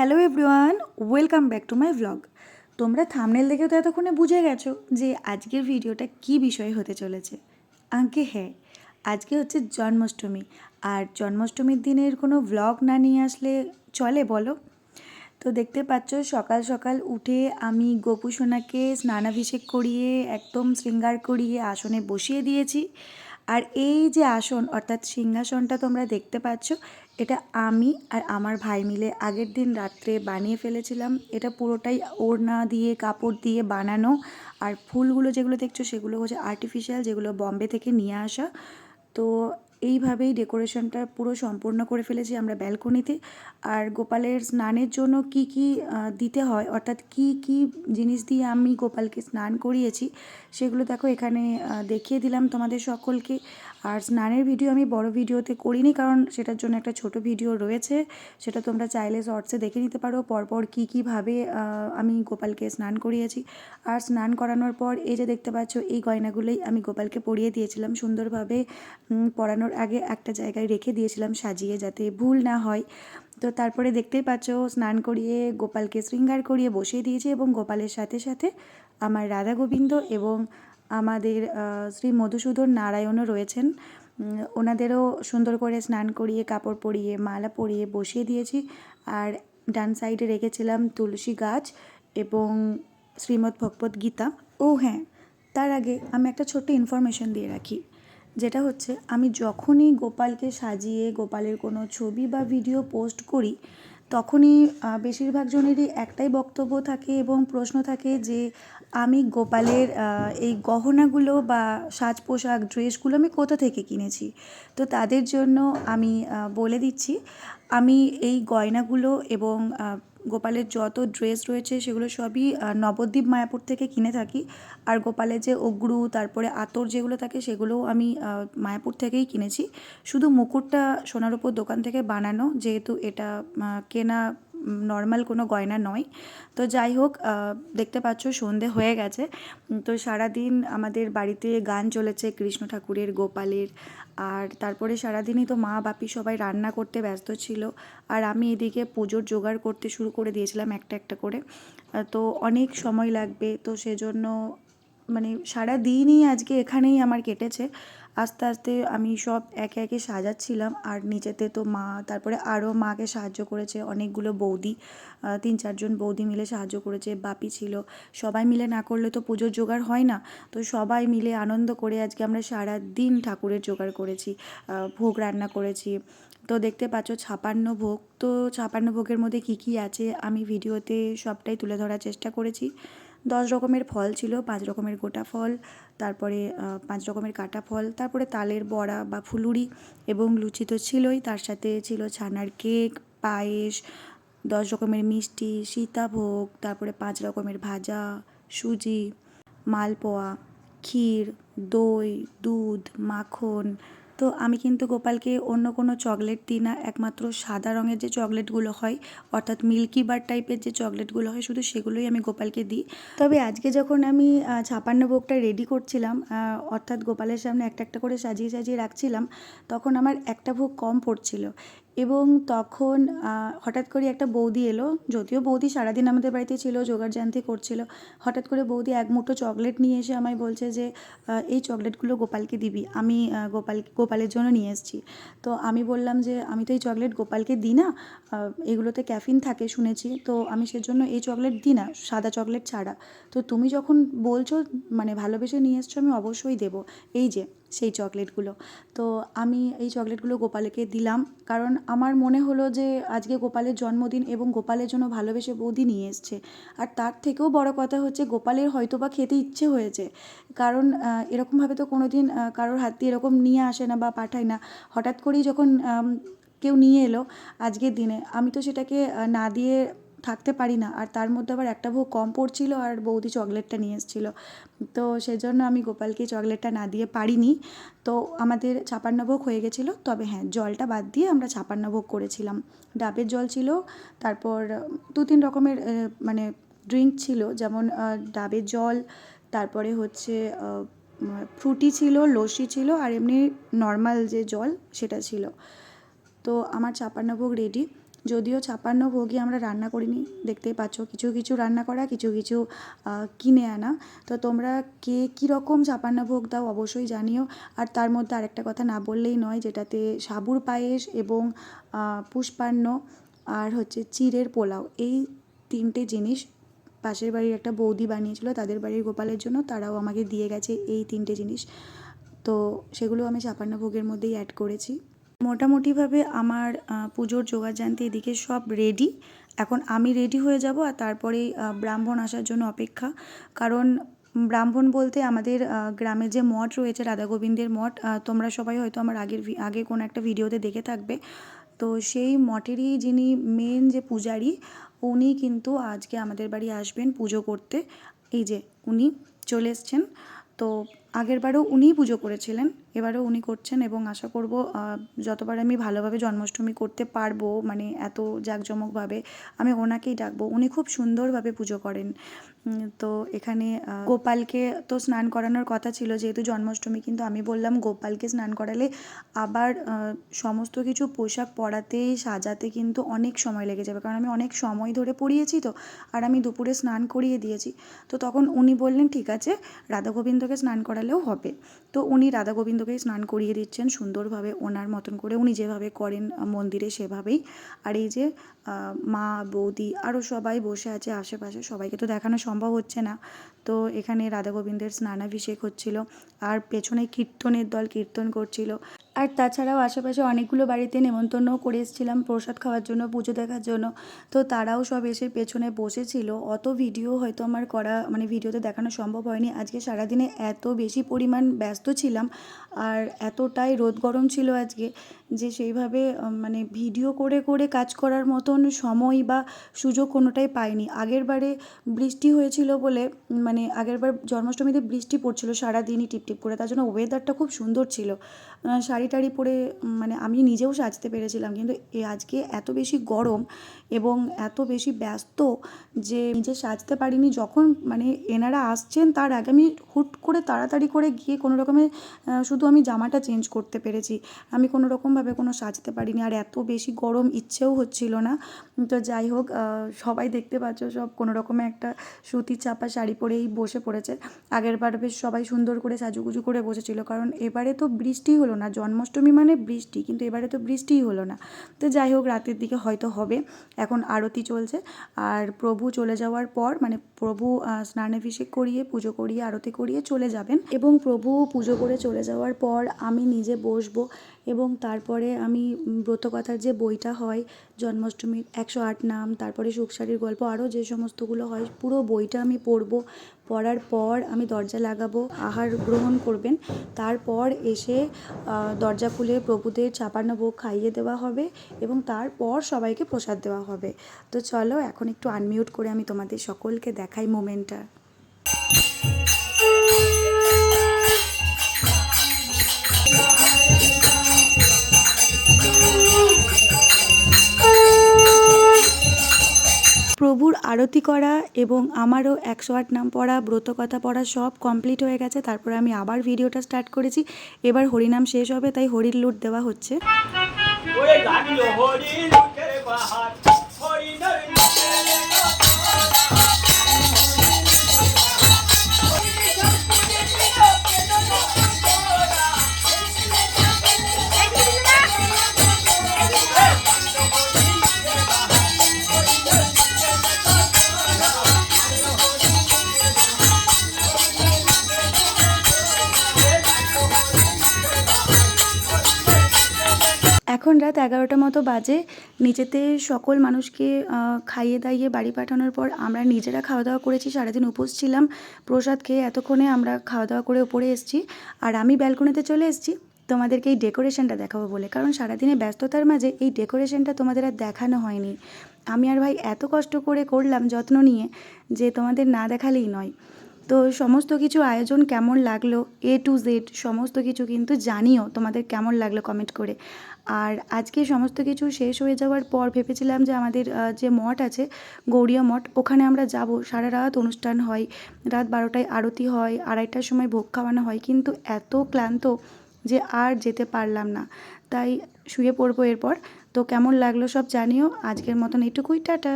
Hello everyone, welcome back to my vlog. তোমরা thumbnail দেখে তো এতক্ষণে বুঝে গেছো যে আজকের ভিডিওটা কী বিষয় হতে চলেছে। আঙ্কে হ্যাঁ, আজকে হচ্ছে জন্মাষ্টমী। আর জন্মাষ্টমীর দিনের কোনো ভ্লগ না নিয়ে আসলে চলে বলো? তো দেখতে পাচ্ছ সকাল সকাল উঠে আমি গোপু সোনাকে স্নানাভিষেক করিয়ে একদম শৃঙ্গার করিয়ে আসনে বসিয়ে দিয়েছি। আর এই যে আসন অর্থাৎ সিংহাসনটা তোমরা দেখতে পাচ্ছ, এটা আমি আর আমার ভাই মিলে আগের দিন রাত্রে বানিয়ে ফেলেছিলাম। এটা পুরোটাই ওড়না দিয়ে কাপড় দিয়ে বানানো। আর ফুলগুলো যেগুলো দেখছো সেগুলো হচ্ছে আর্টিফিশিয়াল, যেগুলো বম্বে থেকে নিয়ে আসা। তো এইভাবেই ডেকোরেশনটা পুরো সম্পূর্ণ করে ফেলেছি আমরা ব্যালকনিতে। আর গোপালের স্নানের জন্য কি কি দিতে হয়, অর্থাৎ কি কি জিনিস দিয়ে আমি গোপালকে স্নান করিয়েছি সেগুলো দেখো এখানে দেখিয়ে দিলাম তোমাদের সকলকে। আর স্নানের ভিডিও আমি বড় ভিডিওতে করিনি, কারণ সেটার জন্য একটা ছোট ভিডিও রয়েছে, সেটা তোমরা চাইলে শর্টসে দেখে নিতে পারো পরপর কী কীভাবে আমি গোপালকে স্নান করিয়েছি। আর স্নান করানোর পর এই যে দেখতে পাচ্ছ এই গয়নাগুলোই আমি গোপালকে পরিয়ে দিয়েছিলাম সুন্দরভাবে। পরানোর আগে একটা জায়গায় রেখে দিয়েছিলাম সাজিয়ে, যাতে ভুল না হয়। তো তারপরে দেখতেই পাচ্ছ স্নান করিয়ে গোপালকে শৃঙ্গার করিয়ে বসিয়ে দিয়েছি, এবং গোপালের সাথে সাথে আমার রাধা গোবিন্দ এবং আমাদের শ্রী মধুসূদন নারায়ণও রয়েছেন। ওনাদেরও সুন্দর করে স্নান করিয়ে কাপড় পরিয়ে মালা পরিয়ে বসিয়ে দিয়েছি। আর ডান সাইডে রেখেছিলাম তুলসী গাছ এবং শ্রীমদ্ ভগবদ্ গীতা। ও হ্যাঁ, তার আগে আমি একটা ছোট্ট ইনফরমেশন দিয়ে রাখি, যেটা হচ্ছে আমি যখনই গোপালকে সাজিয়ে গোপালের কোনো ছবি বা ভিডিও পোস্ট করি, তখনই বেশিরভাগ জনেরই একটাই বক্তব্য থাকে এবং প্রশ্ন থাকে যে আমি গোপালের এই গহনাগুলো বা সাজ পোশাক ড্রেসগুলো আমি কোথা থেকে কিনেছি। তো তাদের জন্য আমি বলে দিচ্ছি, আমি এই গয়নাগুলো এবং গোপালের যত ড্রেস রয়েছে সেগুলো সবই নবদ্বীপ মায়াপুর থেকে কিনে থাকি। আর গোপালের যে অগ্রু তারপরে আতর যেগুলো থাকে সেগুলোও আমি মায়াপুর থেকেই কিনেছি। শুধু মুকুটটা সোনার উপর দোকান থেকে বানানো, যেহেতু এটা কেনা নর্মাল কোনো গয়না নয়। তো যাই হোক, দেখতে পাচ্ছ সন্ধে হয়ে গেছে। তো সারাদিন আমাদের বাড়িতে গান চলেছে কৃষ্ণ ঠাকুরের, গোপালের। আর তারপরে সারাদিনই তো মা বাপি সবাই রান্না করতে ব্যস্ত ছিল, আর আমি এদিকে পুজোর জোগাড় করতে শুরু করে দিয়েছিলাম একটা একটা করে। তো অনেক সময় লাগবে, তো সেজন্য মানে সারা দিনই আজকে এখানেই আমার কেটেছে। আস্তে আস্তে আমি সব একে একে সাজাচ্ছিলাম, আর নিচেতে তো মা, তারপরে আরও মাকে সাহায্য করেছে অনেকগুলো বৌদি, 3-4জন বৌদি মিলে সাহায্য করেছে, বাপি ছিল। সবাই মিলে না করলে তো পুজোর জোগাড় হয় না। তো সবাই মিলে আনন্দ করে আজকে আমরা সারা দিন ঠাকুরের জোগাড় করেছি, ভোগ রান্না করেছি। তো দেখতে পাচ্ছ 56 ভোগ। তো 56 ভোগের মধ্যে কী কী আছে আমি ভিডিওতে সবটাই তুলে ধরার চেষ্টা করেছি। 10 রকমের ফল ছিল, 5 রকমের গোটা ফল, তারপরে 5 রকমের কাটা ফল, তারপরে তালের বড়া বা ফুলুরি এবং লুচি তো ছিলই, তার সাথে ছিল ছানার কেক, পায়েস, 10 রকমের মিষ্টি, সীতাভোগ, তারপরে 5 রকমের ভাজা, সুজি, মালপোয়া, ক্ষীর, দই, দুধ, মাখন। তো আমি কিন্তু গোপালকে অন্য কোনো চকলেট দিই না, একমাত্র সাদা রঙের যে চকলেটগুলো হয়, অর্থাৎ মিল্কি বার টাইপের যে চকলেটগুলো হয়, শুধু সেগুলোই আমি গোপালকে দিই। তবে আজকে যখন আমি 56 ভোগটা রেডি করছিলাম, অর্থাৎ গোপালের সামনে একটা একটা করে সাজিয়ে সাজিয়ে রাখছিলাম, তখন আমার একটা ভোগ কম পড়ছিল। এবং তখন হঠাৎ করে একটা বৌদি এলো, যদিও বৌদি সারাদিন আমাদের বাড়িতে ছিল, জোগাড়জান্তি করছিল। হঠাৎ করে বৌদি এক মুঠো চকলেট নিয়ে এসে আমায় বলছে যে এই চকলেটগুলো গোপালকে দিবি, আমি গোপালের জন্য নিয়ে এসেছি। তো আমি বললাম যে আমি তো এই চকলেট গোপালকে দিই না, এগুলোতে ক্যাফিন থাকে শুনেছি, তো আমি সেজন্য এই চকলেট দিই না, সাদা চকলেট ছাড়া। তো তুমি যখন বলছো, মানে ভালোবেসে নিয়ে এসছো, আমি অবশ্যই দেবো। এই যে সেই চকলেটগুলো। তো আমি এই চকলেটগুলো গোপালকে দিলাম, কারণ আমার মনে হলো যে আজকে গোপালের জন্মদিন এবং গোপালের জন্য ভালোবেসে বৌদি নিয়ে এসছে। আর তার থেকেও বড় কথা হচ্ছে গোপালের হয়তো বা খেতে ইচ্ছে হয়েছে, কারণ এরকমভাবে তো কোনো দিন কারোর হাত দিয়ে এরকম নিয়ে আসে না বা পাঠায় না। হঠাৎ করেই যখন কেউ নিয়ে এলো আজকের দিনে, আমি তো সেটাকে না দিয়ে থাকতে পারি না। আর তার মধ্যে আবার একটা ভোগ কম পড়ছিল আর বৌদি চকলেটটা নিয়ে এসেছিলো, তো সেজন্য আমি গোপালকে চকলেটটা না দিয়ে পারিনি। তো আমাদের 56 ভোগ হয়ে গেছিলো, তবে হ্যাঁ জলটা বাদ দিয়ে আমরা 56 ভোগ করেছিলাম। ডাবের জল ছিল, তারপর 2-3 রকমের মানে ড্রিঙ্ক ছিল, যেমন ডাবের জল, তারপরে হচ্ছে ফ্রুটি ছিল, লস্যি ছিল, আর এমনি নর্মাল যে জল সেটা ছিল। তো আমার 56 ভোগ রেডি। যদিও 56 ভোগই আমরা রান্না করিনি, দেখতেই পাচ্ছ কিছু কিছু রান্না করা, কিছু কিছু কিনে আনা। তো তোমরা কে কীরকম 56 ভোগ দাও অবশ্যই জানিও। আর তার মধ্যে আরেকটা কথা না বললেই নয়, যেটাতে সাবুর পায়েস এবং পুষ্পান্ন আর হচ্ছে চিড়ের পোলাও, এই 3টে জিনিস পাশের বাড়ির একটা বৌদি বানিয়েছিল তাদের বাড়ির গোপালের জন্য, তারাও আমাকে দিয়ে গেছে এই 3টে জিনিস। তো সেগুলো আমি 56 ভোগের মধ্যেই অ্যাড করেছি। মোটামুটিভাবে আমার পুজোর জোগাড়যন্ত্র এদিকে সব রেডি। এখন আমি রেডি হয়ে যাব, আর তারপরেই ব্রাহ্মণ আসার জন্য অপেক্ষা। কারণ ব্রাহ্মণ বলতে আমাদের গ্রামে যে মঠ রয়েছে, রাধা গোবিন্দের মঠ, তোমরা সবাই হয়তো আমার আগে কোনো একটা ভিডিওতে দেখে থাকবে। তো সেই মঠেরই যিনি মেন যে পূজারী, উনি কিন্তু আজকে আমাদের বাড়ি আসবেন পুজো করতে। এই যে উনি চলে এসছেন। তো আগেরবারও উনিই পুজো করেছিলেন, এবারেও উনি করছেন, এবং আশা করব যতবার আমি ভালোভাবে জন্মাষ্টমী করতে পারবো, মানে এত জাঁকজমকভাবে, আমি ওনাকেই ডাকবো। উনি খুব সুন্দরভাবে পুজো করেন। তো এখানে গোপালকে তো স্নান করানোর কথা ছিল যেহেতু জন্মাষ্টমী, কিন্তু আমি বললাম গোপালকে স্নান করালে আবার সমস্ত কিছু পোশাক পরাতে সাজাতে কিন্তু অনেক সময় লেগে যাবে, কারণ আমি অনেক সময় ধরে পরিয়েছি তো, আর আমি দুপুরে স্নান করিয়ে দিয়েছি। তো তখন উনি বললেন ঠিক আছে, রাধা গোবিন্দকে স্নান করালেও হবে। তো উনি রাধা গোবিন্দকেই স্নান করিয়ে দিচ্ছেন সুন্দরভাবে, ওনার মতন করে, উনি যেভাবে করেন মন্দিরে সেভাবেই। আর এই যে মা, বৌদি আরও সবাই বসে আছে আশেপাশে, সবাইকে তো দেখানো সম্ভব হচ্ছে না। তো এখানে রাধা গোবিন্দের স্নানাভিষেক হচ্ছিল, আর পেছনে কীর্তনের দল কীর্তন করছিল। আর তাছাড়াও আশেপাশে অনেকগুলো বাড়িতে নেমন্তন্নও করে এসেছিলাম প্রসাদ খাওয়ার জন্য, পুজো দেখার জন্য। তো তারাও সব এসে পেছনে বসেছিল। অত ভিডিও হয়তো আমার করা, মানে ভিডিওতে দেখানো সম্ভব হয়নি। আজকে সারাদিনে এত বেশি পরিমাণ ব্যস্ত ছিলাম, আর এতটাই রোদ গরম ছিল আজকে, যে সেইভাবে মানে ভিডিও করে করে কাজ করার মতন সময় বা সুযোগ কোনোটাই পাইনি। আগেরবারে বৃষ্টি হয়েছিল বলে, মানে আগেরবার জন্মাষ্টমীতে বৃষ্টি পড়ছিল সারাদিনই টিপটিপ করে, তার জন্য ওয়েদারটা খুব সুন্দর ছিল। শাড়ি টাড়ি পরে মানে আমি নিজেও সাজতে পেরেছিলাম, কিন্তু আজকে এত বেশি গরম এবং এত বেশি ব্যস্ত যে নিজে সাজতে পারিনি। যখন মানে এনারা আসছেন তার আগে আমি হুট করে তাড়াতাড়ি করে গিয়ে কোনো রকমে শুধু আমি জামাটা চেঞ্জ করতে পেরেছি, আমি কোনো রকমভাবে কোনো সাজতে পারিনি। আর এত বেশি গরম, ইচ্ছেও হচ্ছিল না। তো যাই হোক, সবাই দেখতে পাচ্ছ সব কোনো রকমে একটা সুতির চাপা শাড়ি পরেই বসে পড়েছে। আগেরবার বেশ সবাই সুন্দর করে সাজুগুজু করে বসেছিল, কারণ এবারে তো বৃষ্টি হলো না, জন্মাষ্টমী মানে বৃষ্টি, কিন্তু এবারে তো বৃষ্টিই হলো না। তো যাই হোক, রাতের দিকে হয়তো হবে। এখন আরতি চলছে, আর প্রভু চলে যাওয়ার পর, মানে প্রভু স্নানাভিষেক করিয়ে পুজো করিয়ে আরতি করিয়ে চলে যাবেন, এবং প্রভু পুজো করে চলে যাওয়ার পর আমি নিজে বসবো, এবং তারপরে আমি ব্রতকথার যে বইটা হয় জন্মাষ্টমীর 108 নাম, তারপরে সুখসারির গল্প, আরও যে সমস্তগুলো হয় পুরো বইটা আমি পড়বো। পড়ার পর আমি দরজা লাগাবো, আহার গ্রহণ করবেন। তারপর এসে দরজা খুলে প্রভুদের 56 ভোগ খাইয়ে দেওয়া হবে, এবং তারপর সবাইকে প্রসাদ দেওয়া হবে। তো চলো এখন একটু আনমিউট করে আমি তোমাদের সকলকে দেখাই মোমেন্টটা। প্রভুর আরতি করা এবং আমারও 108 নাম পড়া, ব্রতকথা পড়া সব কমপ্লিট হয়ে গেছে। তারপরে আমি আবার ভিডিওটা স্টার্ট করেছি। এবার হরিনাম শেষ হবে, তাই হরির লুট দেওয়া হচ্ছে। এখন রাত 11টা মতো বাজে। নিচেতে সকল মানুষকে খাইয়ে দাইয়ে বাড়ি পাঠানোর পর আমরা নিজেরা খাওয়া দাওয়া করেছি। সারাদিন উপোস ছিলাম, প্রসাদ খেয়ে এতক্ষণে আমরা খাওয়া দাওয়া করে উপরে এসেছি। আর আমি ব্যালকনিতে চলে এসেছি তোমাদেরকে এই ডেকোরেশনটা দেখাবো বলে, কারণ সারাদিনে ব্যস্ততার মাঝে এই ডেকোরেশনটা তোমাদের আর দেখানো হয়নি। আমি আর ভাই এত কষ্ট করে করলাম যত্ন নিয়ে, যে তোমাদের না দেখালেই নয়। তো সমস্ত কিছু আয়োজন কেমন লাগলো A to Z সমস্ত কিছু কিন্তু জানিও তোমাদের কেমন লাগলো কমেন্ট করে। আর আজকে সমস্ত কিছু শেষ হয়ে যাওয়ার পর ভেবেছিলাম যে আমাদের যে মঠ আছে গৌড়ীয় মঠ, ওখানে আমরা যাব। সারা রাত অনুষ্ঠান হয়, রাত 12টায় আরতি হয়, 2:30টার সময় ভোগ খাওয়ানো হয়, কিন্তু এত ক্লান্ত যে আর যেতে পারলাম না, তাই শুয়ে পড়বো এরপর। তো কেমন লাগলো সব জানিও। আজকের মতন এটুকুই, টাটা।